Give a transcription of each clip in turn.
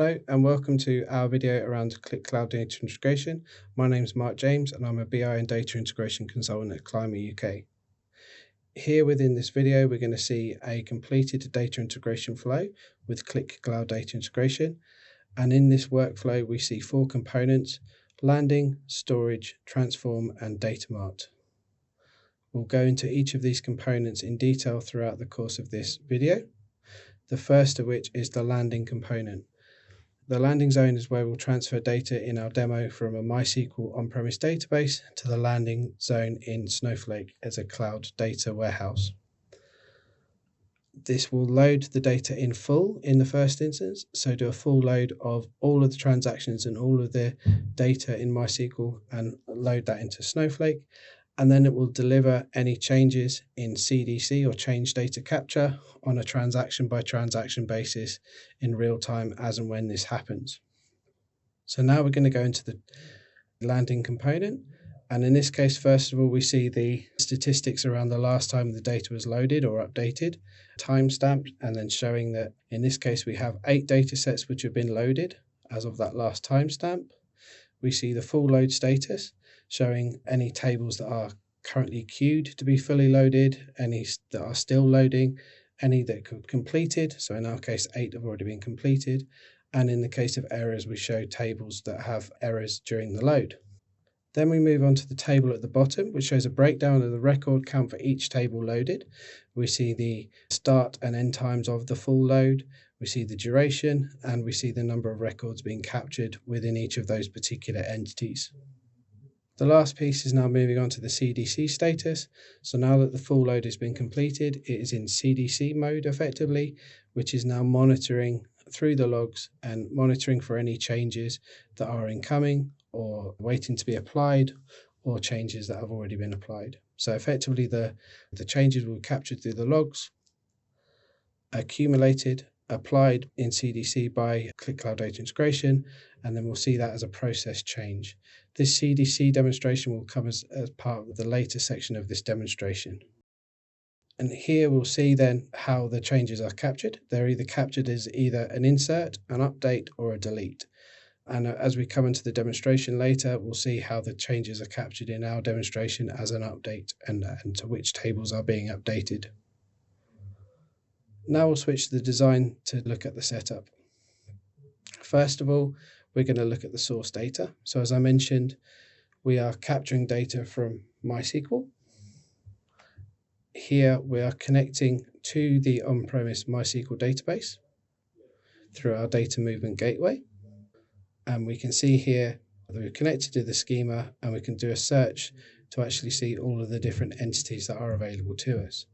Hello and welcome to our video around Qlik Cloud Data Integration. My name is Mark James and I'm a BI and Data Integration Consultant at Qlik UK. Here within this video we're going to see a completed data integration flow with Qlik Cloud Data Integration, and in this workflow we see 4 components: landing, storage, transform and Data Mart. We'll go into each of these components in detail throughout the course of this video. The first of which is the landing component. The landing zone is where we'll transfer data in our demo from a MySQL on-premise database to the landing zone in Snowflake as a cloud data warehouse. This will load the data in full in the first instance, so do a full load of all of the transactions and all of the data in MySQL and load that into Snowflake. And then it will deliver any changes in CDC or change data capture on a transaction by transaction basis in real time as and when this happens. So now we're going to go into the landing component. And in this case, first of all, we see the statistics around the last time the data was loaded or updated, timestamped, and then showing that in this case, we have 8 data sets which have been loaded as of that last timestamp. We see the full load status, showing any tables that are currently queued to be fully loaded, any that are still loading, any that are completed. So in our case, 8 have already been completed. And in the case of errors, we show tables that have errors during the load. Then we move on to the table at the bottom, which shows a breakdown of the record count for each table loaded. We see the start and end times of the full load. We see the duration, and we see the number of records being captured within each of those particular entities. The last piece is now moving on to the CDC status. So now that the full load has been completed, it is in CDC mode effectively, which is now monitoring through the logs and monitoring for any changes that are incoming or waiting to be applied, or changes that have already been applied. So effectively the changes will be captured through the logs, accumulated, applied in CDC by Qlik Cloud Data Integration, and then we'll see that as a process change. This CDC demonstration will come as part of the later section of this demonstration. And here we'll see then how the changes are captured. They're either captured as either an insert, an update, or a delete. And as we come into the demonstration later, we'll see how the changes are captured in our demonstration as an update and to which tables are being updated. Now we'll switch to the design to look at the setup. First of all, we're going to look at the source data. So as I mentioned, we are capturing data from MySQL. Here we are connecting to the on-premise MySQL database through our data movement gateway. And we can see here that we're connected to the schema, and we can do a search to actually see all of the different entities that are available to us.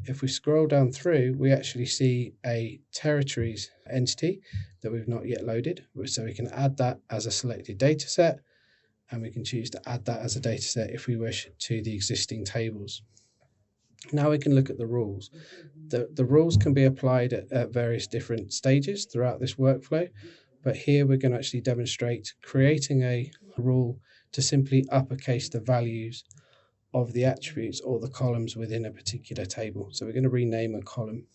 If we scroll down through, we actually see a territories entity that we've not yet loaded. So we can add that as a selected data set, and we can choose to add that as a data set if we wish to the existing tables. Now we can look at the rules. The rules can be applied at various different stages throughout this workflow, but here we're going to actually demonstrate creating a rule to simply uppercase the values of the attributes or the columns within a particular table. So we're going to rename a column.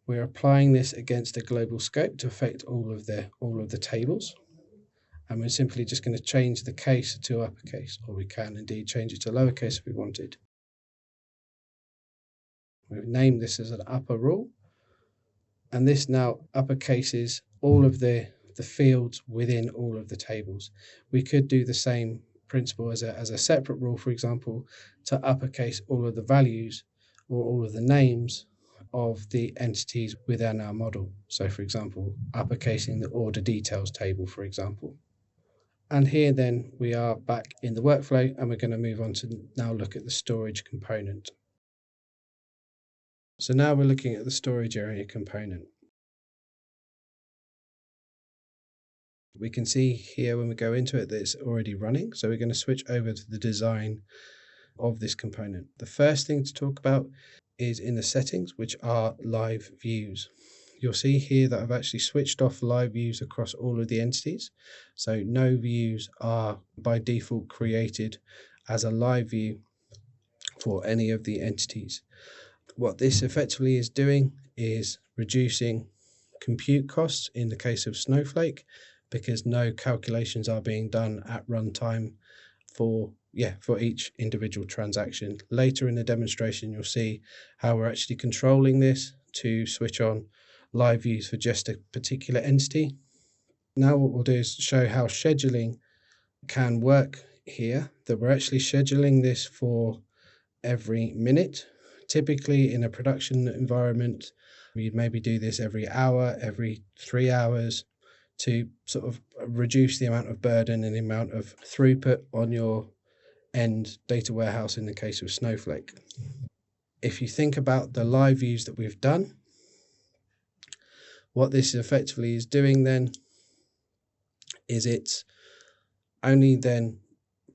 We're applying this against a global scope to affect all of the tables. And we're simply just going to change the case to uppercase, or we can indeed change it to lowercase if we wanted. We've named this as an upper rule, and this now uppercases all of the fields within all of the tables. We could do the same principle as a separate rule, for example, to uppercase all of the values or all of the names of the entities within our model. So for example, uppercasing the order details table, for example. And here then we are back in the workflow, and we're going to move on to now look at the storage component. So now we're looking at the storage area component. We can see here when we go into it that it's already running. So we're going to switch over to the design of this component. The first thing to talk about is in the settings, which are live views. You'll see here that I've actually switched off live views across all of the entities. So no views are by default created as a live view for any of the entities. What this effectively is doing is reducing compute costs in the case of Snowflake, because no calculations are being done at runtime for each individual transaction. Later in the demonstration, you'll see how we're actually controlling this to switch on live views for just a particular entity. Now what we'll do is show how scheduling can work here, that we're actually scheduling this for every minute. Typically in a production environment, you'd maybe do this every hour, every 3 hours, to sort of reduce the amount of burden and the amount of throughput on your end data warehouse in the case of Snowflake. If you think about the live views that we've done, what this effectively is doing then is it's only then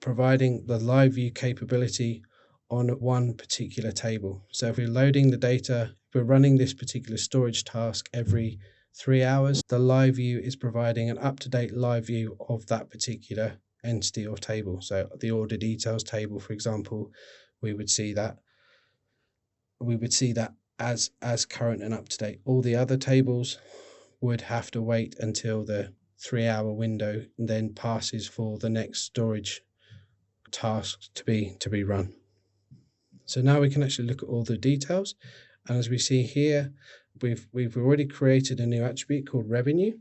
providing the live view capability on one particular table. So if we're loading the data, if we're running this particular storage task every 3 hours, the live view is providing an up-to-date live view of that particular entity or table. So the order details table, for example, we would see that as current and up to date. All the other tables would have to wait until the 3-hour window then passes for the next storage task to be run. So now we can actually look at all the details, and as we see here, we've already created a new attribute called revenue,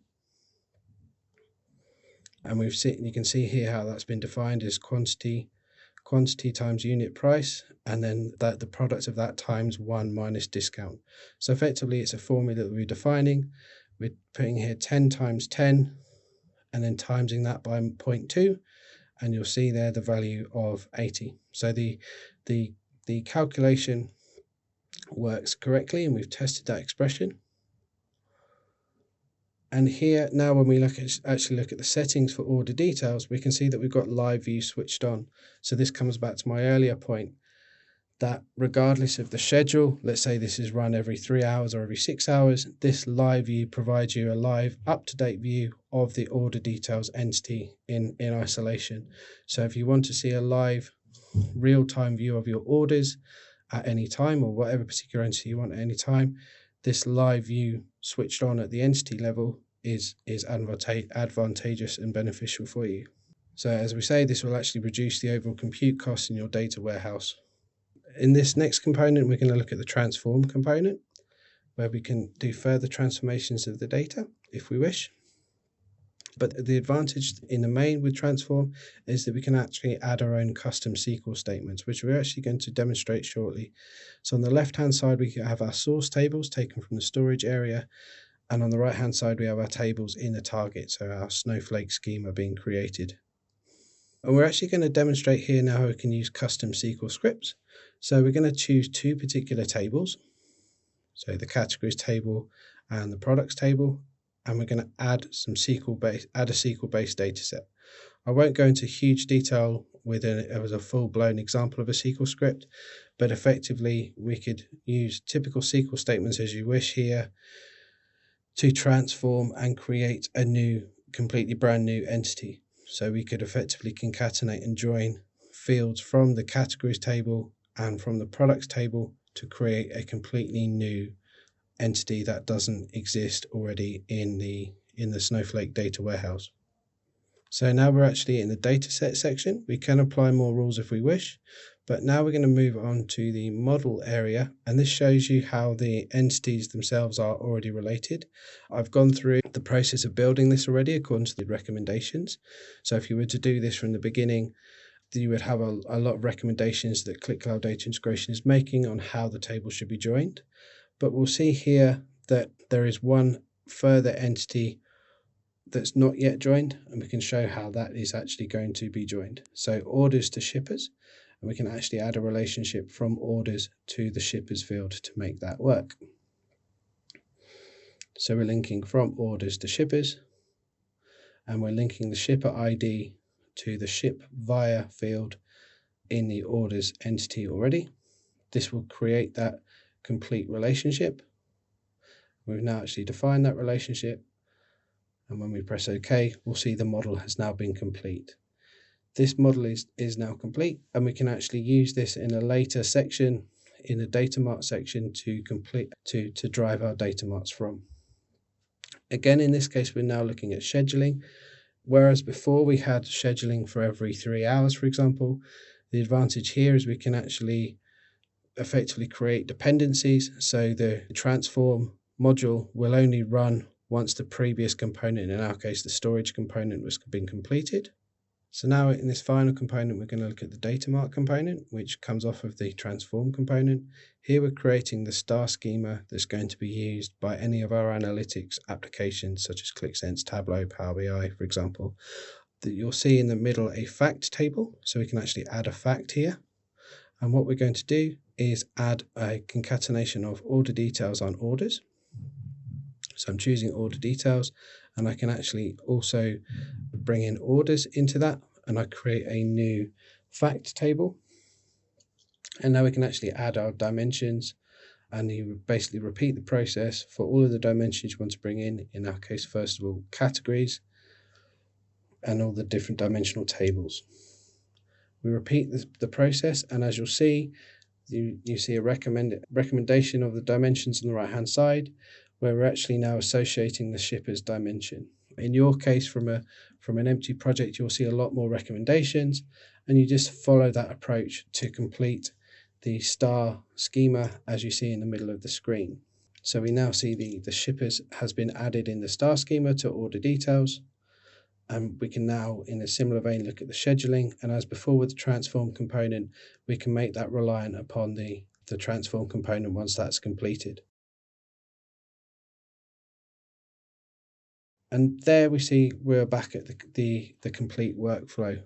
and you can see here how that's been defined as quantity times unit price, and then the product of that times 1 minus discount. So effectively it's a formula that we're defining. We're putting here 10 times 10 and then timesing that by 0.2, and you'll see there the value of 80. So the calculation works correctly, and we've tested that expression. And here now when we actually look at the settings for order details, we can see that we've got live view switched on. So this comes back to my earlier point that regardless of the schedule, let's say this is run every 3 hours or every 6 hours, this live view provides you a live up-to-date view of the order details entity in isolation. So if you want to see a live real-time view of your orders at any time, or whatever particular entity you want at any time, this live view switched on at the entity level is advantageous and beneficial for you. So as we say, this will actually reduce the overall compute costs in your data warehouse. In this next component, we're going to look at the transform component, where we can do further transformations of the data if we wish. But the advantage in the main with transform is that we can actually add our own custom SQL statements, which we're actually going to demonstrate shortly. So on the left-hand side, we have our source tables taken from the storage area. And on the right-hand side, we have our tables in the target, so our Snowflake schema being created. And we're actually going to demonstrate here now how we can use custom SQL scripts. So we're going to choose 2 particular tables, so the categories table and the products table, and we're going to add a SQL-based data set. I won't go into huge detail with a full-blown example of a SQL script, but effectively we could use typical SQL statements as you wish here to transform and create a completely brand new entity. So we could effectively concatenate and join fields from the categories table and from the products table to create a completely new entity that doesn't exist already in the Snowflake data warehouse. So now we're actually in the dataset section. We can apply more rules if we wish, but now we're going to move on to the model area, and this shows you how the entities themselves are already related. I've gone through the process of building this already according to the recommendations. So if you were to do this from the beginning, you would have a lot of recommendations that Qlik Cloud Data Integration is making on how the table should be joined. But we'll see here that there is one further entity that's not yet joined, and we can show how that is actually going to be joined. So orders to shippers, and we can actually add a relationship from orders to the shippers field to make that work. So we're linking from orders to shippers, and we're linking the shipper ID to the ship via field in the orders entity already. This will create that complete relationship. We've now actually defined that relationship, and when we press OK, we'll see the model has now been complete. This model is now complete, and we can actually use this in a later section, in the Data Mart section, to drive our Data Marts from. Again, in this case, we're now looking at scheduling. Whereas before we had scheduling for every 3 hours, for example, the advantage here is we can actually effectively create dependencies. So the transform module will only run once the previous component, in our case, the storage component, was been completed. So now in this final component, we're going to look at the Data Mart component, which comes off of the transform component. Here we're creating the star schema that's going to be used by any of our analytics applications, such as ClickSense, Tableau, Power BI, for example. That you'll see in the middle a fact table, so we can actually add a fact here. And what we're going to do is add a concatenation of order details on orders. So I'm choosing order details, and I can actually also bring in orders into that, and I create a new fact table. And now we can actually add our dimensions, and you basically repeat the process for all of the dimensions you want to bring in our case, first of all, categories and all the different dimensional tables. We repeat the process, and as you'll see, you see a recommendation of the dimensions on the right hand side, where we're actually now associating the shipper's dimension. In your case, from an empty project, you'll see a lot more recommendations, and you just follow that approach to complete the star schema as you see in the middle of the screen. So we now see the shippers has been added in the star schema to order details. And we can now, in a similar vein, look at the scheduling. And as before with the transform component, we can make that reliant upon the transform component once that's completed. And there we see we're back at the complete workflow,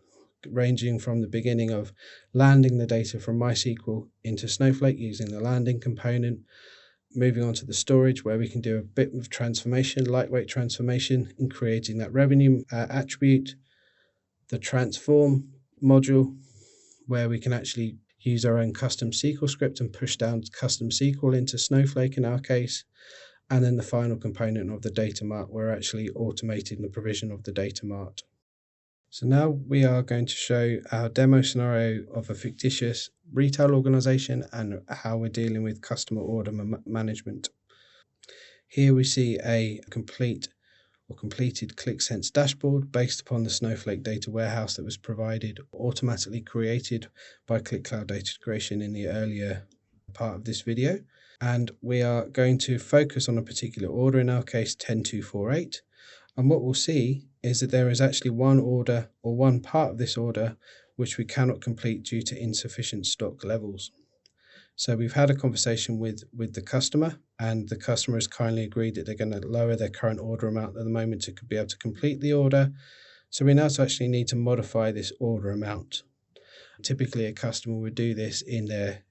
ranging from the beginning of landing the data from MySQL into Snowflake using the landing component, moving on to the storage, where we can do a bit of transformation, lightweight transformation in creating that revenue attribute, the transform module, where we can actually use our own custom SQL script and push down custom SQL into Snowflake in our case. And then the final component of the Data Mart, we're actually automating the provision of the Data Mart. So now we are going to show our demo scenario of a fictitious retail organization and how we're dealing with customer order management. Here we see a completed ClickSense dashboard based upon the Snowflake data warehouse that was provided, automatically created by Qlik Cloud Data Integration in the earlier part of this video. And we are going to focus on a particular order, in our case 10248. And what we'll see is that there is actually one order or one part of this order which we cannot complete due to insufficient stock levels. So we've had a conversation with the customer, and the customer has kindly agreed that they're going to lower their current order amount at the moment to be able to complete the order. So we now actually need to modify this order amount. Typically a customer would do this in their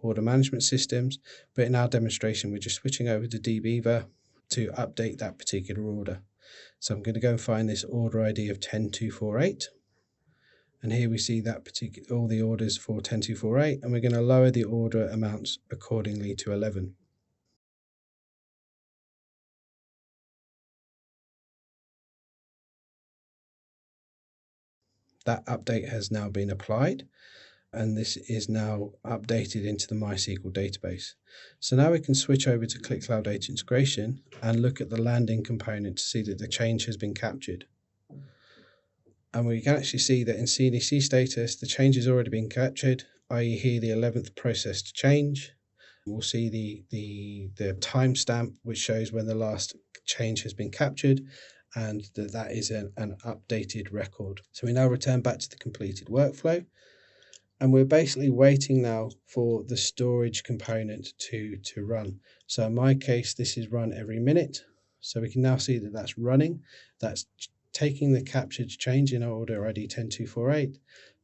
order management systems, but in our demonstration we're just switching over to dbeaver to update that particular order. So I'm going to go and find this order ID of 10248, and here we see that all the orders for 10248, and we're going to lower the order amounts accordingly to 11. That update has now been applied, and this is now updated into the MySQL database. So now we can switch over to Qlik Cloud Data Integration and look at the landing component to see that the change has been captured. And we can actually see that in CDC status, the change has already been captured, i.e. here the 11th processed change. We'll see the timestamp, which shows when the last change has been captured, and that is an updated record. So we now return back to the completed workflow. And we're basically waiting now for the storage component to run. So in my case, this is run every minute. So we can now see that that's running. That's taking the captured change in our order ID 10248,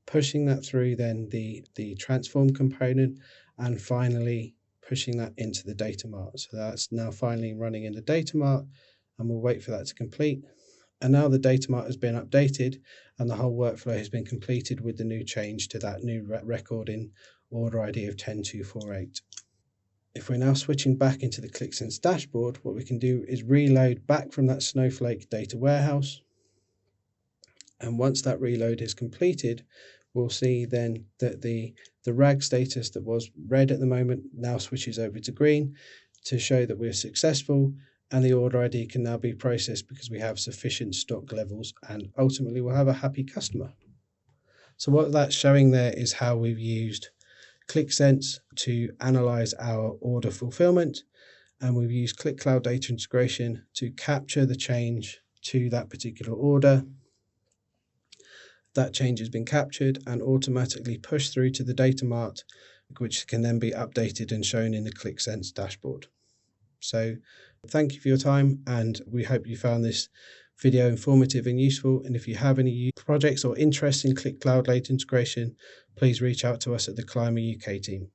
pushing that through then the transform component, and finally pushing that into the Data Mart. So that's now finally running in the Data Mart, and we'll wait for that to complete. And now the Data Mart has been updated and the whole workflow has been completed with the new change to that new record in order ID of 10248. If we're now switching back into the ClickSense dashboard, what we can do is reload back from that Snowflake data warehouse. And once that reload is completed, we'll see then that the RAG status that was red at the moment now switches over to green to show that we're successful. and the order ID can now be processed because we have sufficient stock levels, and ultimately we'll have a happy customer. So what that's showing there is how we've used Qlik Sense to analyze our order fulfillment, and we've used Qlik Cloud Data Integration to capture the change to that particular order. That change has been captured and automatically pushed through to the Data Mart, which can then be updated and shown in the Qlik Sense dashboard. So thank you for your time, and we hope you found this video informative and useful. And if you have any projects or interest in Qlik Cloud Data Integration, please reach out to us at the Climber UK team.